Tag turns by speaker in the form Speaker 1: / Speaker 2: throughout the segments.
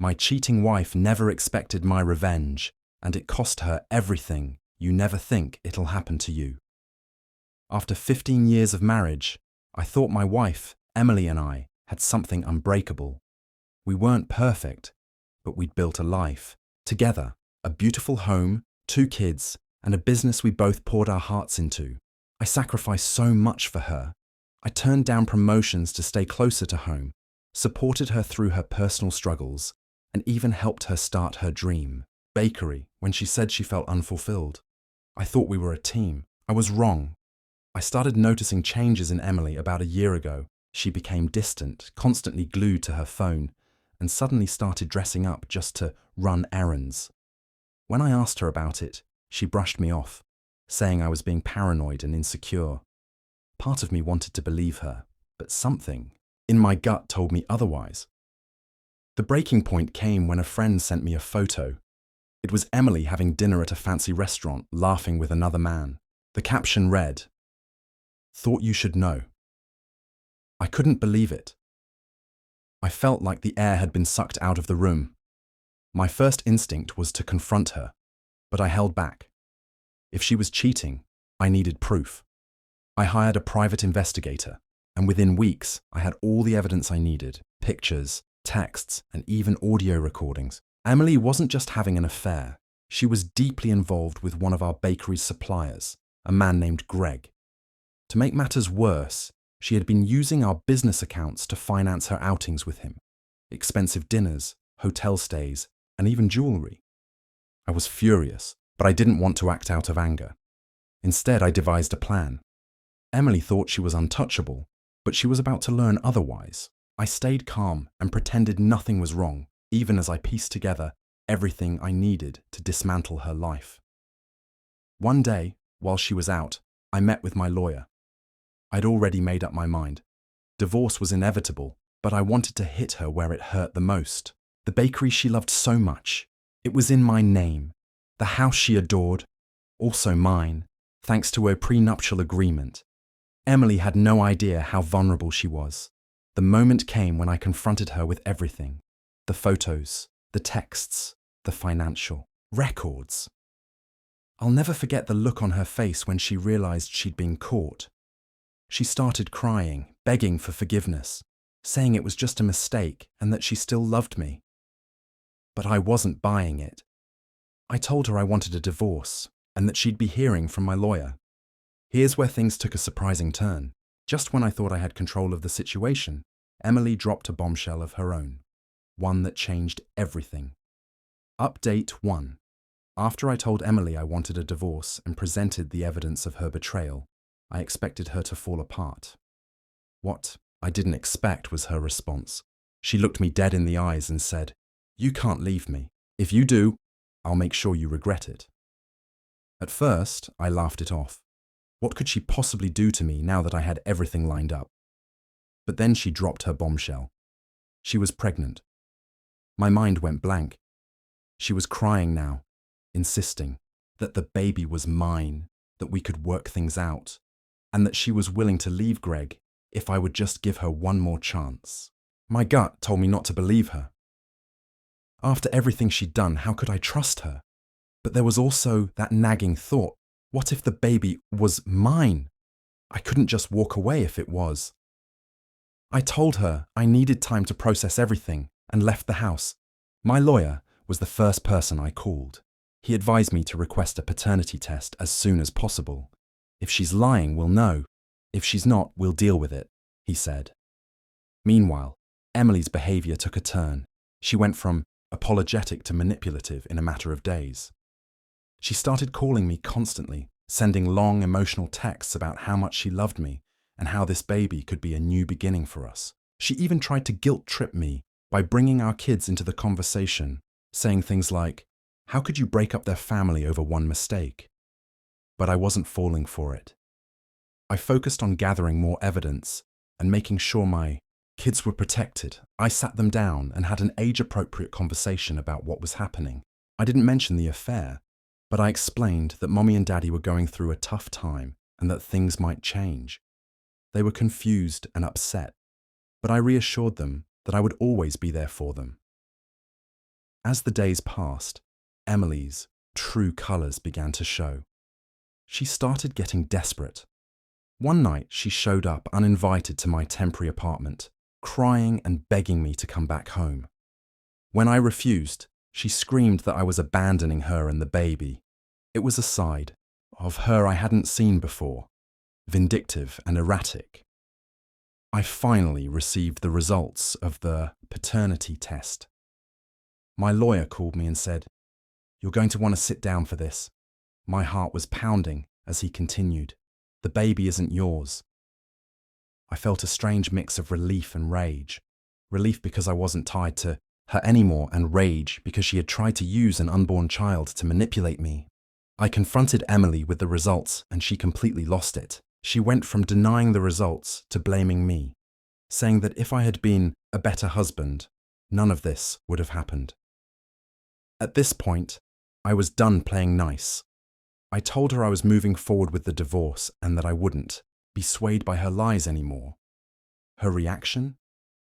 Speaker 1: My cheating wife never expected my revenge, and it cost her everything. You never think it'll happen to you. After 15 years of marriage, I thought my wife, Emily, and I had something unbreakable. We weren't perfect, but we'd built a life together, a beautiful home, 2 kids, and a business we both poured our hearts into. I sacrificed so much for her. I turned down promotions to stay closer to home, supported her through her personal struggles, and even helped her start her dream, bakery, when she said she felt unfulfilled. I thought we were a team. I was wrong. I started noticing changes in Emily about a year ago. She became distant, constantly glued to her phone, and suddenly started dressing up just to run errands. When I asked her about it, she brushed me off, saying I was being paranoid and insecure. Part of me wanted to believe her, but something in my gut told me otherwise. The breaking point came when a friend sent me a photo. It was Emily having dinner at a fancy restaurant, laughing with another man. The caption read, "Thought you should know." I couldn't believe it. I felt like the air had been sucked out of the room. My first instinct was to confront her, but I held back. If she was cheating, I needed proof. I hired a private investigator, and within weeks, I had all the evidence I needed: pictures, texts, and even audio recordings. Emily wasn't just having an affair. She was deeply involved with one of our bakery's suppliers, a man named Greg. To make matters worse, she had been using our business accounts to finance her outings with him: expensive dinners, hotel stays, and even jewelry. I was furious, but I didn't want to act out of anger. Instead, I devised a plan. Emily thought she was untouchable, but she was about to learn otherwise. I stayed calm and pretended nothing was wrong, even as I pieced together everything I needed to dismantle her life. One day, while she was out, I met with my lawyer. I'd already made up my mind. Divorce was inevitable, but I wanted to hit her where it hurt the most. The bakery she loved so much. It was in my name. The house she adored, also mine, thanks to a prenuptial agreement. Emily had no idea how vulnerable she was. The moment came when I confronted her with everything: the photos, the texts, the financial records. I'll never forget the look on her face when she realized she'd been caught. She started crying, begging for forgiveness, saying it was just a mistake and that she still loved me. But I wasn't buying it. I told her I wanted a divorce and that she'd be hearing from my lawyer. Here's where things took a surprising turn. Just when I thought I had control of the situation, Emily dropped a bombshell of her own, one that changed everything. Update 1. After I told Emily I wanted a divorce and presented the evidence of her betrayal, I expected her to fall apart. What I didn't expect was her response. She looked me dead in the eyes and said, "You can't leave me. If you do, I'll make sure you regret it." At first, I laughed it off. What could she possibly do to me now that I had everything lined up? But then she dropped her bombshell. She was pregnant. My mind went blank. She was crying now, insisting that the baby was mine, that we could work things out, and that she was willing to leave Greg if I would just give her one more chance. My gut told me not to believe her. After everything she'd done, how could I trust her? But there was also that nagging thought: what if the baby was mine? I couldn't just walk away if it was. I told her I needed time to process everything and left the house. My lawyer was the first person I called. He advised me to request a paternity test as soon as possible. "If she's lying, we'll know. If she's not, we'll deal with it," he said. Meanwhile, Emily's behavior took a turn. She went from apologetic to manipulative in a matter of days. She started calling me constantly, sending long emotional texts about how much she loved me and how this baby could be a new beginning for us. She even tried to guilt-trip me by bringing our kids into the conversation, saying things like, "How could you break up their family over one mistake?" But I wasn't falling for it. I focused on gathering more evidence and making sure my kids were protected. I sat them down and had an age-appropriate conversation about what was happening. I didn't mention the affair, but I explained that Mommy and Daddy were going through a tough time and that things might change. They were confused and upset, but I reassured them that I would always be there for them. As the days passed, Emily's true colors began to show. She started getting desperate. One night, she showed up uninvited to my temporary apartment, crying and begging me to come back home. When I refused, she screamed that I was abandoning her and the baby. It was a side of her I hadn't seen before, vindictive and erratic. I finally received the results of the paternity test. My lawyer called me and said, "You're going to want to sit down for this." My heart was pounding as he continued, "The baby isn't yours." I felt a strange mix of relief and rage. Relief because I wasn't tied to her anymore, and rage because she had tried to use an unborn child to manipulate me. I confronted Emily with the results and she completely lost it. She went from denying the results to blaming me, saying that if I had been a better husband, none of this would have happened. At this point, I was done playing nice. I told her I was moving forward with the divorce and that I wouldn't be swayed by her lies anymore. Her reaction?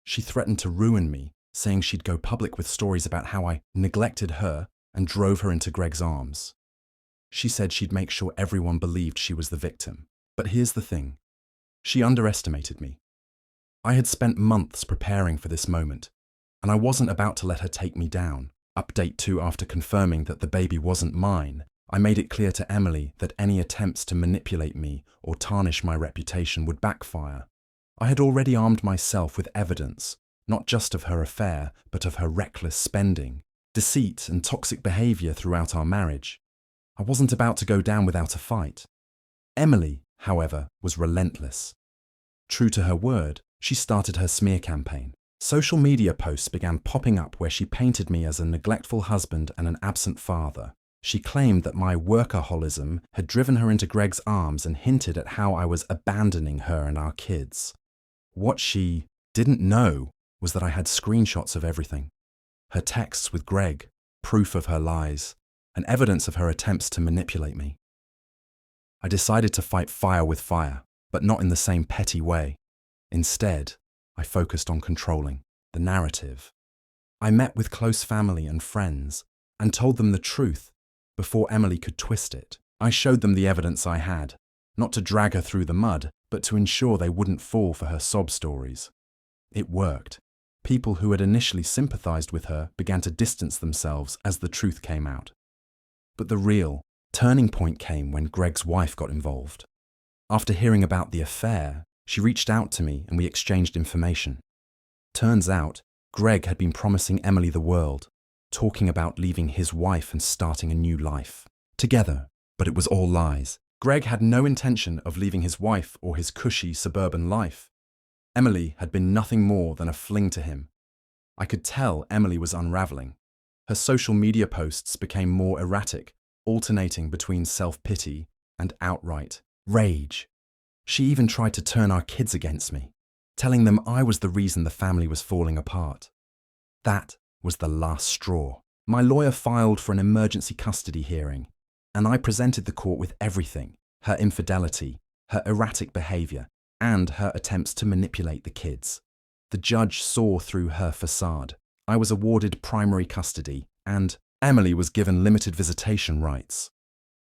Speaker 1: She threatened to ruin me, saying she'd go public with stories about how I neglected her and drove her into Greg's arms. She said she'd make sure everyone believed she was the victim. But here's the thing. She underestimated me. I had spent months preparing for this moment, and I wasn't about to let her take me down. Update 2: after confirming that the baby wasn't mine, I made it clear to Emily that any attempts to manipulate me or tarnish my reputation would backfire. I had already armed myself with evidence, not just of her affair, but of her reckless spending, deceit, and toxic behavior throughout our marriage. I wasn't about to go down without a fight. Emily, however, was relentless. True to her word, she started her smear campaign. Social media posts began popping up where she painted me as a neglectful husband and an absent father. She claimed that my workaholism had driven her into Greg's arms and hinted at how I was abandoning her and our kids. What she didn't know was that I had screenshots of everything. Her texts with Greg, proof of her lies, and evidence of her attempts to manipulate me. I decided to fight fire with fire, but not in the same petty way. Instead, I focused on controlling the narrative. I met with close family and friends and told them the truth before Emily could twist it. I showed them the evidence I had, not to drag her through the mud, but to ensure they wouldn't fall for her sob stories. It worked. People who had initially sympathized with her began to distance themselves as the truth came out. But the real turning point came when Greg's wife got involved. After hearing about the affair, she reached out to me and we exchanged information. Turns out, Greg had been promising Emily the world, talking about leaving his wife and starting a new life together, but it was all lies. Greg had no intention of leaving his wife or his cushy suburban life. Emily had been nothing more than a fling to him. I could tell Emily was unraveling. Her social media posts became more erratic, alternating between self-pity and outright rage. She even tried to turn our kids against me, telling them I was the reason the family was falling apart. That was the last straw. My lawyer filed for an emergency custody hearing, and I presented the court with everything: her infidelity, her erratic behavior, and her attempts to manipulate the kids. The judge saw through her facade. I was awarded primary custody, and Emily was given limited visitation rights.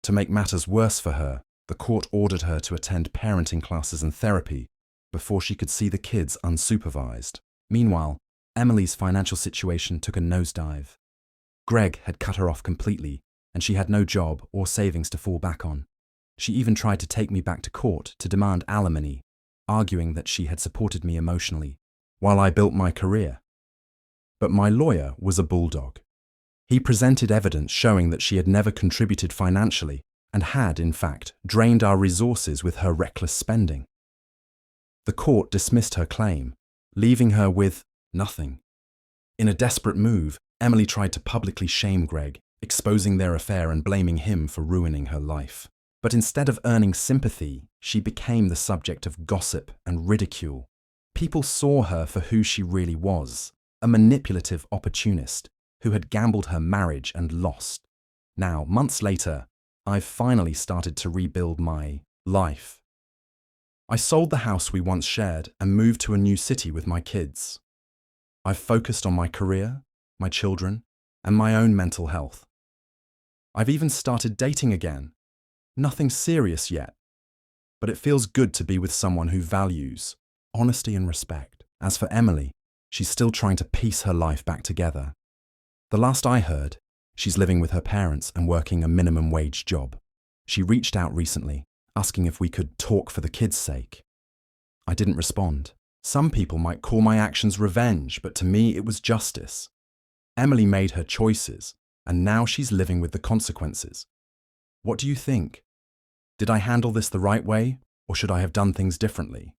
Speaker 1: To make matters worse for her, the court ordered her to attend parenting classes and therapy before she could see the kids unsupervised. Meanwhile, Emily's financial situation took a nosedive. Greg had cut her off completely, and she had no job or savings to fall back on. She even tried to take me back to court to demand alimony, arguing that she had supported me emotionally while I built my career. But my lawyer was a bulldog. He presented evidence showing that she had never contributed financially and had, in fact, drained our resources with her reckless spending. The court dismissed her claim, leaving her with nothing. In a desperate move, Emily tried to publicly shame Greg, exposing their affair and blaming him for ruining her life. But instead of earning sympathy, she became the subject of gossip and ridicule. People saw her for who she really was, a manipulative opportunist who had gambled her marriage and lost. Now, months later, I've finally started to rebuild my life. I sold the house we once shared and moved to a new city with my kids. I've focused on my career, my children, and my own mental health. I've even started dating again. Nothing serious yet, but it feels good to be with someone who values honesty and respect. As for Emily, she's still trying to piece her life back together. The last I heard, she's living with her parents and working a minimum wage job. She reached out recently, asking if we could talk for the kids' sake. I didn't respond. Some people might call my actions revenge, but to me it was justice. Emily made her choices, and now she's living with the consequences. What do you think? Did I handle this the right way, or should I have done things differently?